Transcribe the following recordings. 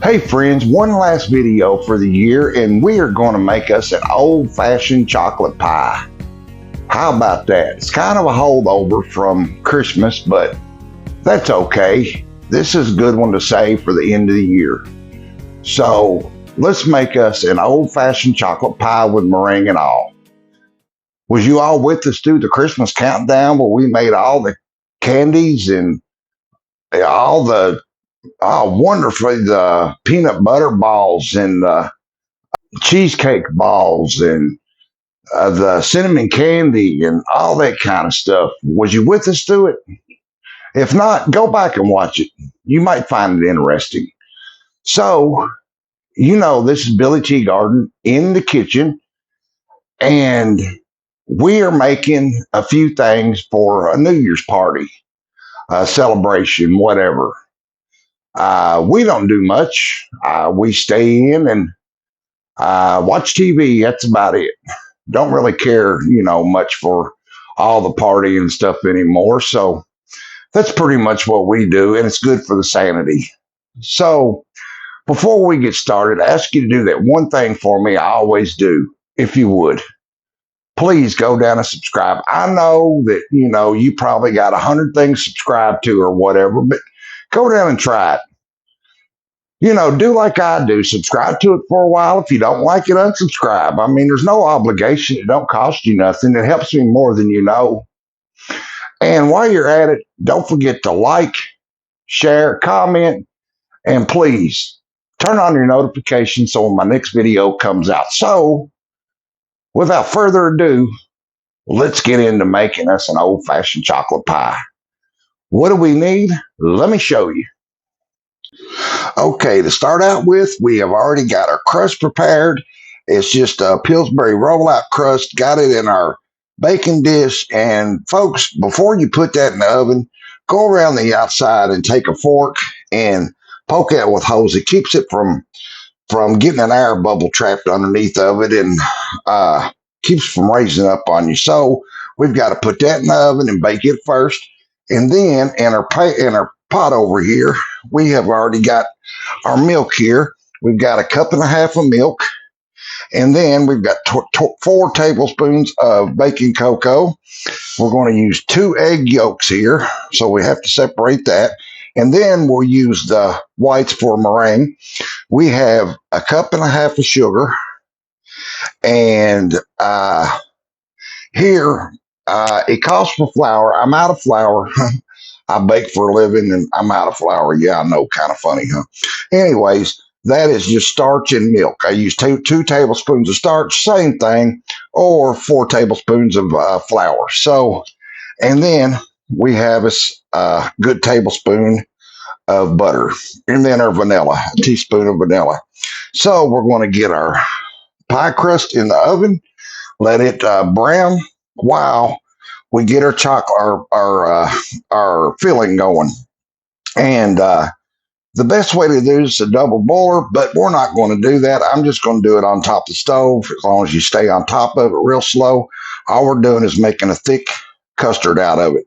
Hey friends, one last video for the year and we are going to make us an old-fashioned chocolate pie. How about that? It's kind of a holdover from Christmas, but that's okay. This is a good one to save for the end of the year. So let's make us an old-fashioned chocolate pie with meringue and all. Was you all with us through the Christmas countdown where we made all the candies and all the wonderfully the peanut butter balls and the cheesecake balls and the cinnamon candy and all that kind of stuff? Was you with us through it? If not, go back and watch it. You might find it interesting. So, this is Billy T. Garden in the kitchen, and we are making a few things for a New Year's party, a celebration, whatever. We don't do much. We stay in and watch TV. That's about it. Don't really care, much for all the party and stuff anymore. So that's pretty much what we do, and it's good for the sanity. So before we get started, I ask you to do that one thing for me I always do, if you would. Please go down and subscribe. I know that, you probably got 100 things subscribed to or whatever, but go down and try it. Do like I do. Subscribe to it for a while. If you don't like it, unsubscribe. I mean, there's no obligation. It don't cost you nothing. It helps me more than you know. And while you're at it, don't forget to like, share, comment, and please turn on your notifications so when my next video comes out. So, without further ado, let's get into making us an old-fashioned chocolate pie. What do we need? Let me show you. Okay, to start out with, we have already got our crust prepared. It's just a Pillsbury rollout crust. Got it in our baking dish. And folks, before you put that in the oven, go around the outside and take a fork and poke it with holes. It keeps it from getting an air bubble trapped underneath of it and keeps from raising up on you. So we've got to put that in the oven and bake it first. And then in our pot over here, we have already got our milk here. We've got a cup and a half of milk. And then we've got 4 tablespoons of baking cocoa. We're going to use 2 egg yolks here. So we have to separate that. And then we'll use the whites for meringue. We have a cup and a half of sugar. And here, it calls for flour. I'm out of flour. I bake for a living and I'm out of flour. Yeah, I know, kind of funny, huh? Anyways, that is just starch and milk. I use 2 tablespoons of starch, same thing, or 4 tablespoons of flour. So, and then we have a good tablespoon of butter, and then our vanilla, a teaspoon of vanilla. So we're going to get our pie crust in the oven, let it brown while we get our chocolate, our filling going. And the best way to do this is a double boiler, but we're not going to do that. I'm just going to do it on top of the stove. As long as you stay on top of it real slow, all we're doing is making a thick custard out of it.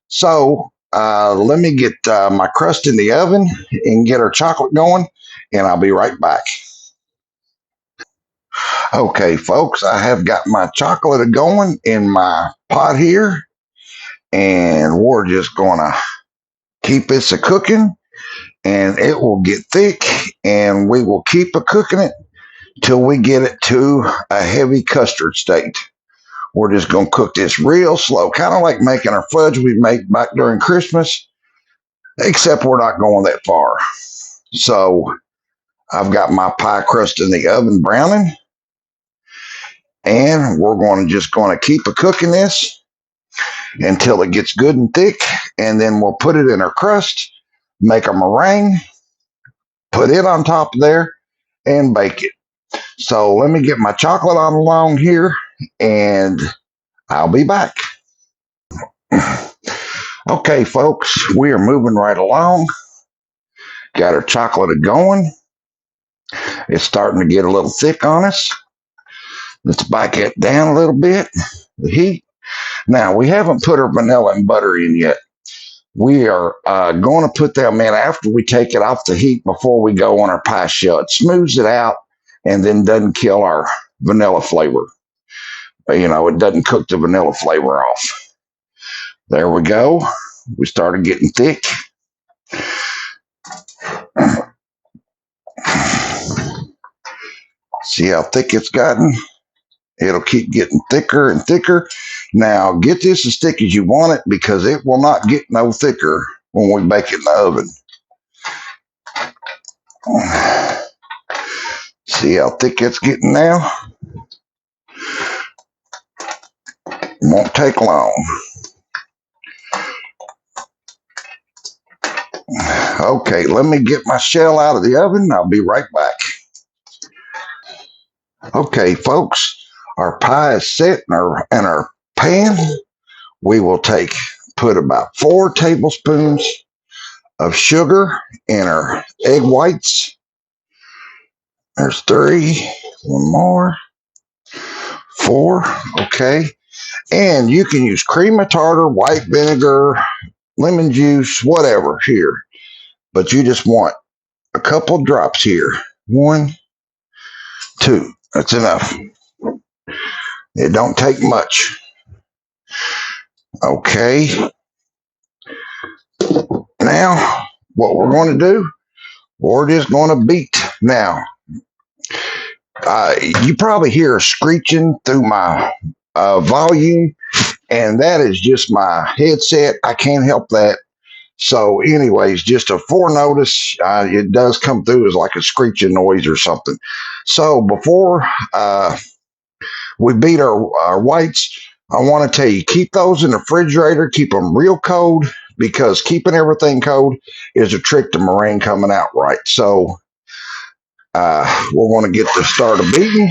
So let me get my crust in the oven and get our chocolate going, and I'll be right back. Okay, folks, I have got my chocolate going in my pot here, and we're just going to keep this a cooking, and it will get thick, and we will keep a cooking it till we get it to a heavy custard state. We're just going to cook this real slow, kind of like making our fudge we make back during Christmas, except we're not going that far. So I've got my pie crust in the oven browning, and we're just going to keep a cooking this until it gets good and thick, and then we'll put it in our crust, make a meringue, put it on top of there, and bake it. So let me get my chocolate on along here, and I'll be back. Okay, folks, we are moving right along. Got our chocolate going. It's starting to get a little thick on us. Let's back it down a little bit, the heat. Now, we haven't put our vanilla and butter in yet. We are going to put them in after we take it off the heat before we go on our pie shell. It smooths it out and then doesn't kill our vanilla flavor. You know, it doesn't cook the vanilla flavor off. There we go. We started getting thick. See how thick it's gotten? It'll keep getting thicker and thicker. Now, get this as thick as you want it because it will not get no thicker when we bake it in the oven. See how thick it's getting now? Won't take long. Okay, let me get my shell out of the oven. I'll be right back. Okay, folks, our pie is set in our pan. We will put about 4 tablespoons of sugar in our egg whites. There's 3, one more, 4, okay. And you can use cream of tartar, white vinegar, lemon juice, whatever here. But you just want a couple drops here. 1, 2, that's enough. It don't take much. Okay. Now, what we're going to do, we're just going to beat. Now, you probably hear a screeching through my volume, and that is just my headset. I can't help that. So anyways, just a forenotice, it does come through as like a screeching noise or something. So before we beat our whites, I want to tell you, keep those in the refrigerator, keep them real cold, because keeping everything cold is a trick to meringue coming out right. So we'll want to get the start of beating.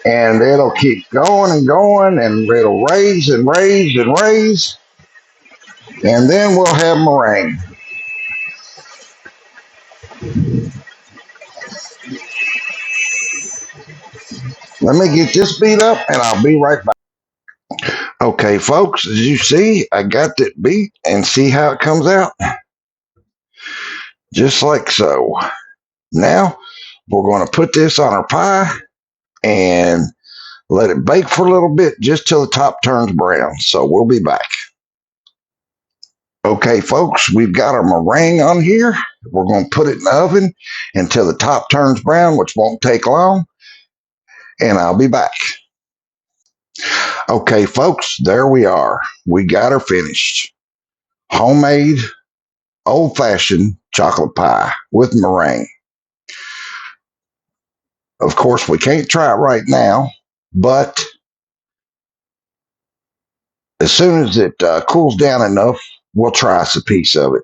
And it'll keep going and going, and it'll raise and raise and raise. And then we'll have meringue. Let me get this beat up and I'll be right back. Okay, folks, as you see, I got that beat, and see how it comes out? Just like so. Now, we're going to put this on our pie and let it bake for a little bit, just till the top turns brown. So we'll be back. Okay, folks, we've got our meringue on here. We're going to put it in the oven until the top turns brown, which won't take long. And I'll be back. Okay, folks, there we are. We got her finished. Homemade, old-fashioned chocolate pie with meringue. Of course, we can't try it right now, but as soon as it cools down enough, we'll try us a piece of it.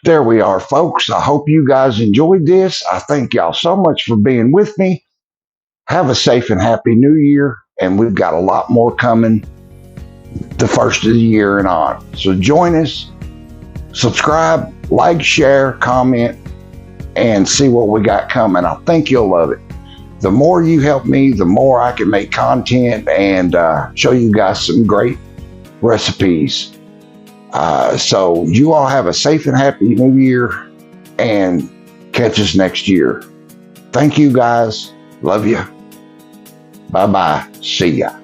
There we are, folks. I hope you guys enjoyed this. I thank y'all so much for being with me. Have a safe and happy new year, and we've got a lot more coming the first of the year and on. So join us, subscribe, like, share, comment, and see what we got coming. I think you'll love it. The more you help me, the more I can make content and show you guys some great recipes. So you all have a safe and happy new year, and catch us next year. Thank you, guys. Love you. Bye-bye. See ya.